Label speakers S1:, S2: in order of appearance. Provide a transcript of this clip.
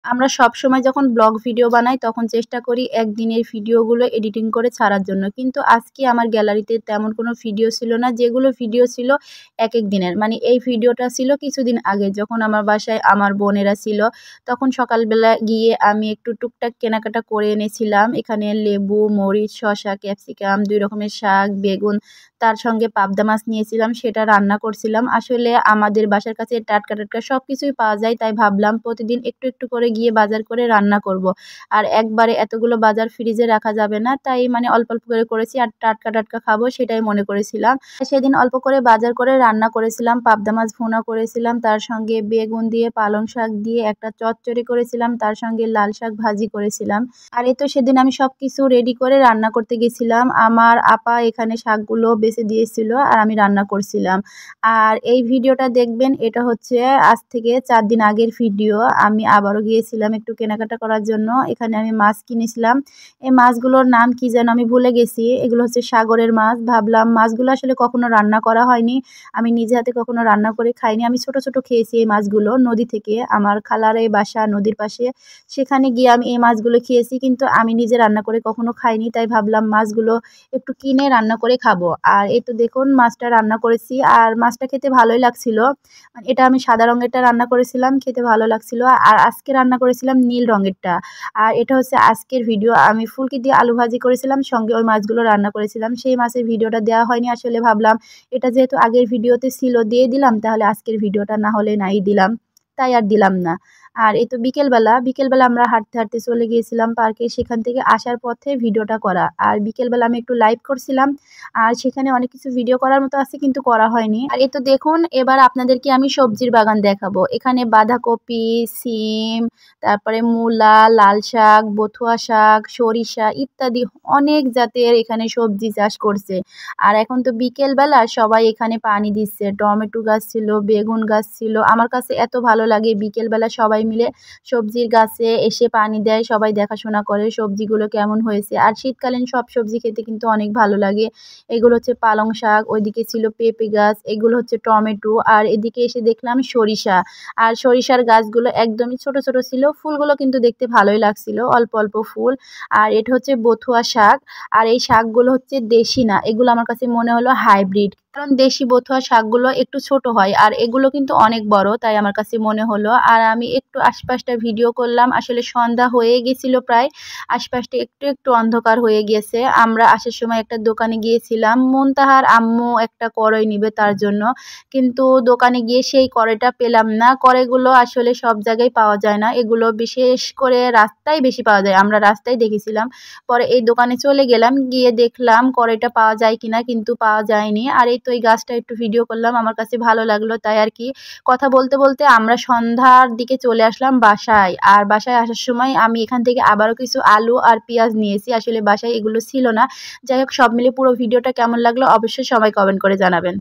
S1: আমরা সবসময় যখন ব্লগ ভিডিও বানাই তখন চেষ্টা করি একদিনের ভিডিওগুলো এডিটিং করে ছাড়ার জন্য। কিন্তু আজকে আমার গ্যালারিতে তেমন কোনো ভিডিও ছিল না। যেগুলো ভিডিও ছিল একেক দিনের। মানে এই ভিডিওটা ছিল কিছুদিন আগে যখন আমার বাসায় আমার বোনেরা ছিল। তখন সকালবেলা গিয়ে আমি একটু টুকটাক কেনাকাটা করে এনেছিলাম। এখানে লেবু, মরিচ, শসা, ক্যাপসিকাম, ২ রকমের শাক, বেগুন, তার সঙ্গে পাবদা মাছ নিয়েছিলাম, সেটা রান্না করছিলাম। আসলে আমাদের বাসার কাছে টাটকা, টাটকা সবকিছুই পাওয়া যায়। তাই ভাবলাম প্রতিদিন একটু, একটু করে গিয়ে বাজার করে রান্না করব। আর একবারে এতগুলো বাজার ফ্রিজে রাখা যাবে না। তাই মানে অল্প, অল্প করে করেছি আর টাটকা, টাটকা খাবো সেটাই মনে করেছিলাম। সেদিন অল্প করে বাজার করে রান্না করেছিলাম। পাবদা মাছ ভুনা করেছিলাম। তার সঙ্গে বেগুন দিয়ে, পালং শাক দিয়ে একটা চচ্চড়ি করেছিলাম। তার সঙ্গে লাল শাক ভাজি করেছিলাম। আর এই তো সেদিন আমি সবকিছু রেডি করে রান্না করতে গেছিলাম। আমার আপা এখানে শাকগুলো বেছে দিয়েছিল আর আমি রান্না করছিলাম। আর এই ভিডিওটা দেখবেন, এটা হচ্ছে আজ থেকে ৪ দিন আগের ভিডিও। আমি আবারও গিয়েছিলাম একটু কেনাকাটা করার জন্য। এখানে আমি মাছ কিনেছিলাম। এই মাছগুলোর নাম কি যেন আমি ভুলে গেছি। এগুলো হচ্ছে সাগরের মাছ। ভাবলাম মাছগুলো আসলে কখনো রান্না করা হয়নি। আমি নিজে হাতে কখনো রান্না করে খাইনি। আমি ছোট, ছোট খেয়েছি এই মাছগুলো নদী থেকে। আমার খালার এই বাসা নদীর পাশে। সেখানে গিয়ে আমি এই মাছগুলো খেয়েছি, কিন্তু আমি নিজে রান্না করে কখনো খাইনি। তাই ভাবলাম মাছগুলো একটু কিনে রান্না করে খাবো। আর এই তো দেখুন মাছটা রান্না করেছি আর মাছটা খেতে ভালোই লাগছিল। এটা আমি সাদা রঙেরটা রান্না করেছিলাম, খেতে ভালো লাগছিল। আর আজকে রান্না করেছিলাম নীল রঙেরটা। আর এটা হচ্ছে আজকের ভিডিও। আমি ফুলকি দিয়ে আলু ভাজি করেছিলাম, সঙ্গে ওই মাছগুলো রান্না করেছিলাম। সেই মাছের ভিডিওটা দেওয়া হয়নি। আসলে ভাবলাম এটা যেহেতু আগের ভিডিওতে ছিল দিয়ে দিলাম, তাহলে আজকের ভিডিওটা না হলে নাই দিলাম। তাই আর দিলাম না। আর এই তো বিকেলবেলা, বিকেলবেলা আমরা হাঁটতে, হাঁটতে চলে গিয়েছিলাম পার্কে। সেখান থেকে আসার পথে ভিডিওটা করা। আর বিকেলবেলা আমি একটু লাইভ করছিলাম। আর সেখানে অনেক কিছু ভিডিও করার মতো আছে, কিন্তু করা হয়নি। আর এই তো দেখুন এবার আপনাদেরকে আমি সবজির বাগান দেখাবো। এখানে বাঁধাকপি, সিম, তারপরে মূলা, লাল শাক, বথুয়া শাক, সরিষা ইত্যাদি অনেক জাতের এখানে সবজি চাষ করছে। আর এখন তো বিকেলবেলা সবাই এখানে পানি দিচ্ছে। টমেটো গাছ ছিল, বেগুন গাছ ছিল। আমার কাছে এত ভালো লাগে বিকেলবেলা সবাই মিলে সবজির গাছে এসে পানি দেয়, সবাই দেখাশোনা করে সবজিগুলো কেমন হয়েছে। আর শীতকালীন সব সবজি খেতে কিন্তু অনেক ভালো লাগে। এগুলো হচ্ছে পালং শাক, ওইদিকে ছিল পেঁপে গাছ, এগুলো হচ্ছে টমেটো, আর এদিকে এসে দেখলাম সরিষা। আর সরিষার গাছগুলো একদমই ছোট, ছোট ছিল। ফুলগুলো কিন্তু দেখতে ভালোই লাগছিল, অল্প, অল্প ফুল। আর এটা হচ্ছে বথুয়া শাক। আর এই শাকগুলো হচ্ছে দেশি না, এগুলো আমার কাছে মনে হলো হাইব্রিড। কারণ দেশি বথুয়া শাকগুলো একটু ছোট হয় আর এগুলো কিন্তু অনেক বড়, তাই আমার কাছে মনে হলো। আর আমি একটু আশপাশটা ভিডিও করলাম। আসলে সন্ধ্যা হয়ে গেছিল প্রায়। আশপাশটা একটু, একটু অন্ধকার হয়ে গেছে। আমরা আসার সময় একটা দোকানে গিয়েছিলাম। মুনতাহার আম্মু একটা কড়াই নিবে তার জন্য। কিন্তু দোকানে গিয়ে সেই কড়াইটা পেলাম না। কড়াইগুলো আসলে সব জায়গায় পাওয়া যায় না। এগুলো বিশেষ করে রাস্তায় বেশি পাওয়া যায়। আমরা রাস্তায় দেখেছিলাম। পরে এই দোকানে চলে গেলাম, গিয়ে দেখলাম কড়াইটা পাওয়া যায় কিনা, কিন্তু পাওয়া যায়নি। আর এই তো এই গাছটা একটু ভিডিও করলাম, আমার কাছে ভালো লাগলো তাই আর কি। কথা বলতে বলতে আমরা সন্ধ্যার দিকে চলে আসলাম বাসায়। আর বাসায় আসার সময় আমি এখান থেকে আবারও কিছু আলু আর পেঁয়াজ নিয়েছি। আসলে বাসায় এগুলো ছিল না। যাই হোক সব মিলে পুরো ভিডিওটা কেমন লাগলো অবশ্যই সবাই কমেন্ট করে জানাবেন।